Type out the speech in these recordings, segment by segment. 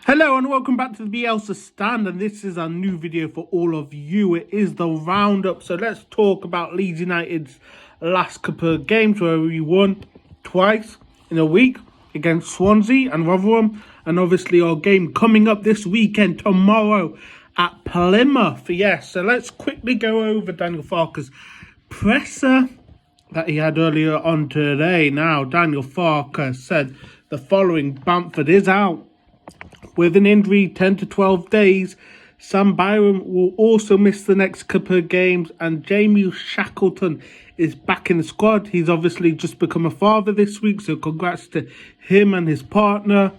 Hello and welcome back to the Bielsa Stand, and this is a new video for all of you. It is the roundup, so let's talk about Leeds United's last couple of games where we won twice in a week against Swansea and Rotherham, and obviously our game coming up this weekend tomorrow at Plymouth. Yes, so let's quickly go over Daniel Farke's presser that he had earlier on today. Now, Daniel Farke said the following: Bamford is out with an injury, 10 to 12 days. Sam Byram will also miss the next couple of games, and Jamie Shackleton is back in the squad. He's obviously just become a father this week, so congrats to him and his partner.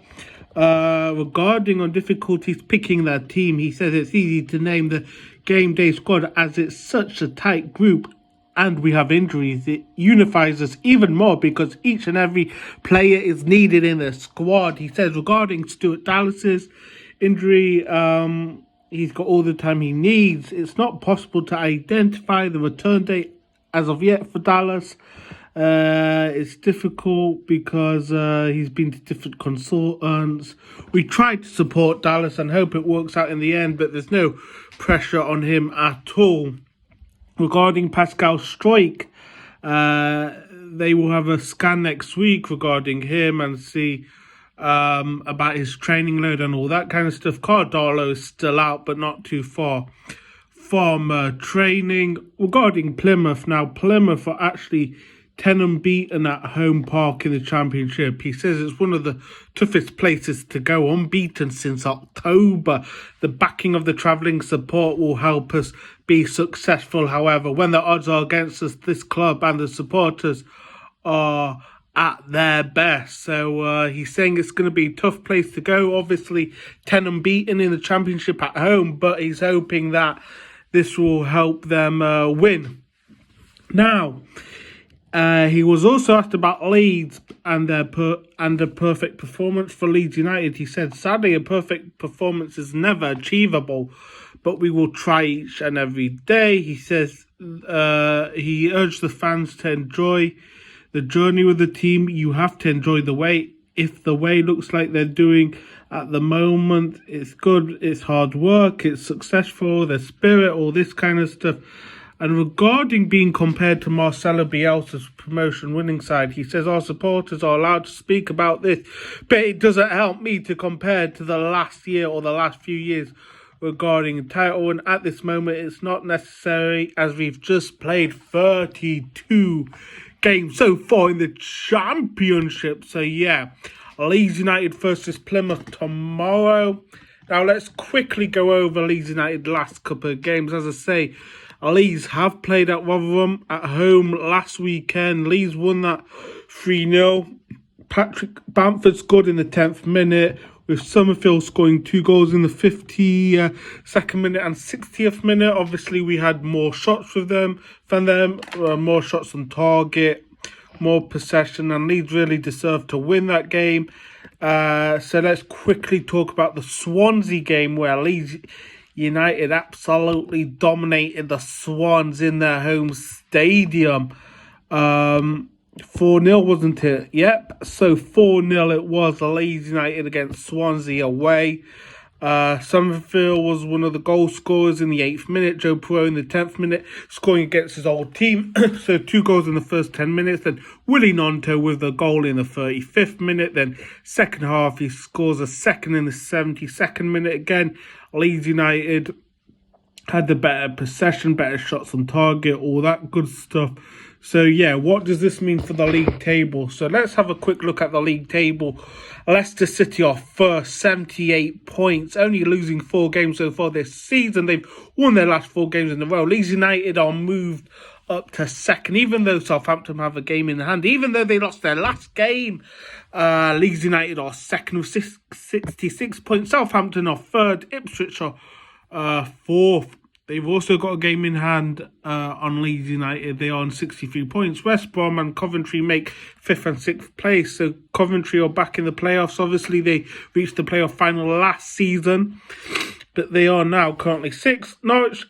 Regarding on difficulties picking their team, he says it's easy to name the game day squad as it's such a tight group and we have injuries. It unifies us even more because each and every player is needed in the squad. He says regarding Stuart Dallas's injury, he's got all the time he needs. It's not possible to identify the return date as of yet for Dallas. It's difficult because he's been to different consultants. We tried to support Dallas and hope it works out in the end, but there's no pressure on him at all. Regarding Pascal Struijk, they will have a scan next week regarding him and see about his training load and all that kind of stuff. Cardallo is still out, but not too far from training. Regarding Plymouth, now Plymouth are actually 10 unbeaten at home park in the Championship. He says it's one of the toughest places to go, unbeaten since October. The backing of the travelling support will help us be successful. However, when the odds are against us, this club and the supporters are at their best. So he's saying it's going to be a tough place to go. Obviously, 10 unbeaten in the Championship at home, but he's hoping that this will help them win. Now, he was also asked about Leeds and a perfect performance for Leeds United. He said, sadly, a perfect performance is never achievable, but we will try each and every day. He says he urged the fans to enjoy the journey with the team. You have to enjoy the way. If the way looks like they're doing at the moment, it's good, it's hard work, it's successful, their spirit, all this kind of stuff. And regarding being compared to Marcelo Bielsa's promotion winning side, he says our supporters are allowed to speak about this, but it doesn't help me to compare to the last year or the last few years regarding a title. And at this moment, it's not necessary as we've just played 32 games so far in the Championship. So yeah, Leeds United versus Plymouth tomorrow. Now let's quickly go over Leeds United last couple of games. As I say, Leeds have played at Rotherham at home last weekend. Leeds won that 3-0. Patrick Bamford scored in the 10th minute, with Summerfield scoring 2 goals in the 52nd minute and 60th minute. Obviously, we had more shots with them than them, more shots on target, more possession, and Leeds really deserved to win that game. So let's quickly talk about the Swansea game where Leeds United absolutely dominated the Swans in their home stadium. 4-0, wasn't it? Yep, so 4-0 it was. Leeds United against Swansea away. Summerfield was one of the goal scorers in the 8th minute. Joe Perreault in the 10th minute, scoring against his old team. So 2 goals in the first 10 minutes. Then Willie Gnonto with a goal in the 35th minute. Then second half, he scores a second in the 72nd minute again. Leeds United had the better possession, better shots on target, all that good stuff. So yeah, what does this mean for the league table? So let's have a quick look at the league table. Leicester City are first, 78 points, only losing 4 games so far this season. They've won their last 4 games in a row. Leeds United are moved up to second, even though Southampton have a game in hand. Even though they lost their last game, Leeds United are second with 66 points. Southampton are third. Ipswich are fourth. They've also got a game in hand on Leeds United. They are on 63 points. West Brom and Coventry make 5th and 6th place. So Coventry are back in the playoffs. Obviously, they reached the playoff final last season, but they are now currently 6th. Norwich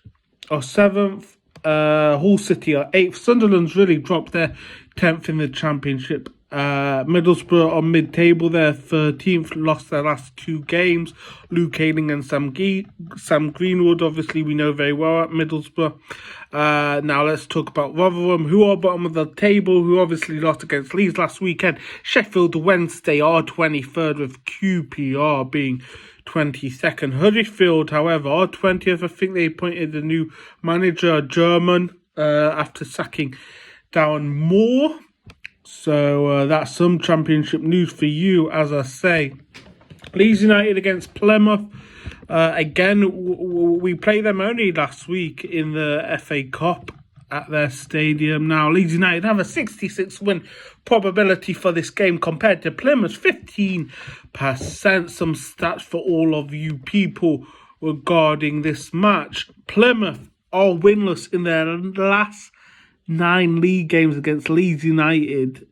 are 7th. Hull City are 8th. Sunderland's really dropped their 10th in the Championship Middlesbrough on mid-table, they're 13th, lost their last 2 games. Luke Ayling and Sam Greenwood, obviously we know very well at Middlesbrough. Now let's talk about Rotherham, who are bottom of the table, who obviously lost against Leeds last weekend. Sheffield Wednesday are 23rd, with QPR being 22nd. Huddersfield, however, are 20th. I think they appointed a new manager, a German, after sacking Darren Moore. So that's some championship news for you, as I say. Leeds United against Plymouth. Again, we played them only last week in the FA Cup at their stadium. Now, Leeds United have a 66 win probability for this game compared to Plymouth's 15%. Some stats for all of you people regarding this match. Plymouth are winless in their last 9 league games against Leeds United.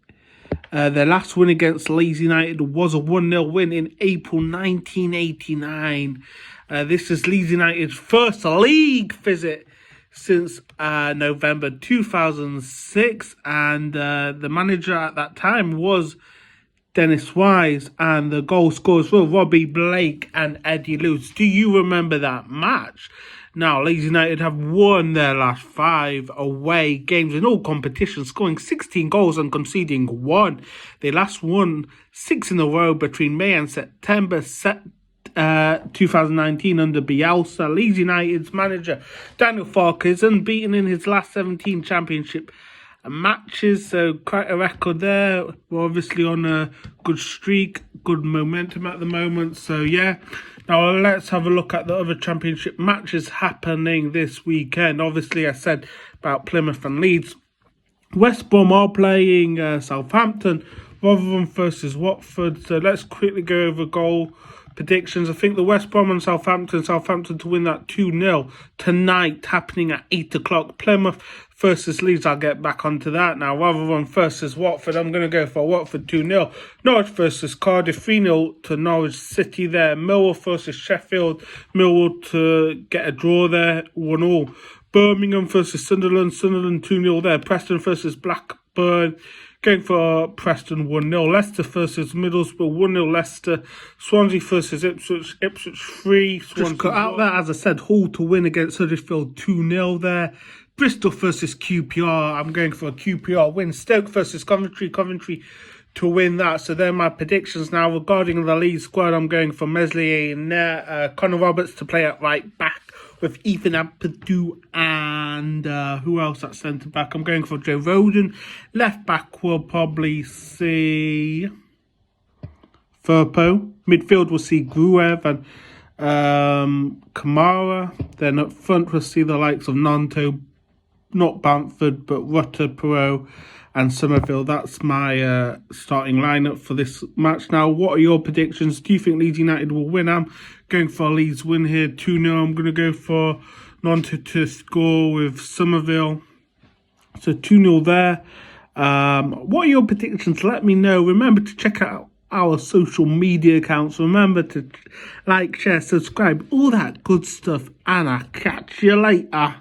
Their last win against Leeds United was a 1-0 win in April 1989. This is Leeds United's first league visit since November 2006. And the manager at that time was Dennis Wise. And the goal scorers were Robbie Blake and Eddie Lewis. Do you remember that match? Now, Leeds United have won their last 5 away games in all competitions, scoring 16 goals and conceding 1. They last won 6 in a row between May and September 2019 under Bielsa. Leeds United's manager, Daniel Farke, is unbeaten in his last 17 championship matches, so quite a record there. We're obviously on a good streak, good momentum at the moment, so yeah. Now let's have a look at the other championship matches happening this weekend. Obviously I said about Plymouth and Leeds. West Brom are playing Southampton, Rotherham versus Watford, so let's quickly go over goal predictions. I think the West Brom and Southampton to win that 2-0 tonight, happening at 8 o'clock. Plymouth versus Leeds, I'll get back onto that now. Rotherham versus Watford, I'm going to go for Watford 2-0. Norwich versus Cardiff, 3-0 to Norwich City there. Millwall versus Sheffield, Millwall to get a draw there, 1-1. Birmingham versus Sunderland 2-0 there. Preston versus Blackburn, going for Preston 1-0. Leicester versus Middlesbrough 1-0 Leicester. Swansea versus Ipswich 3. Just cut out there, as I said, Hull to win against Huddersfield 2-0 there. Bristol versus QPR, I'm going for a QPR win. Stoke versus Coventry to win that. So they're my predictions now. Regarding the Leeds squad, I'm going for Meslier in there. Connor Roberts to play at right back with Ethan Ampadu and who else at centre back? I'm going for Joe Roden. Left back will probably see Firpo. Midfield will see Gruev and Kamara. Then up front we'll see the likes of Nanto, not Bamford, but Rutter, Perot and Somerville. That's my starting lineup for this match. Now, what are your predictions? Do you think Leeds United will win? I'm going for a Leeds win here, 2-0. I'm going to go for Nanto to score with Somerville. So 2-0 there. What are your predictions? Let me know. Remember to check out our social media accounts. Remember to like, share, subscribe, all that good stuff. And I'll catch you later.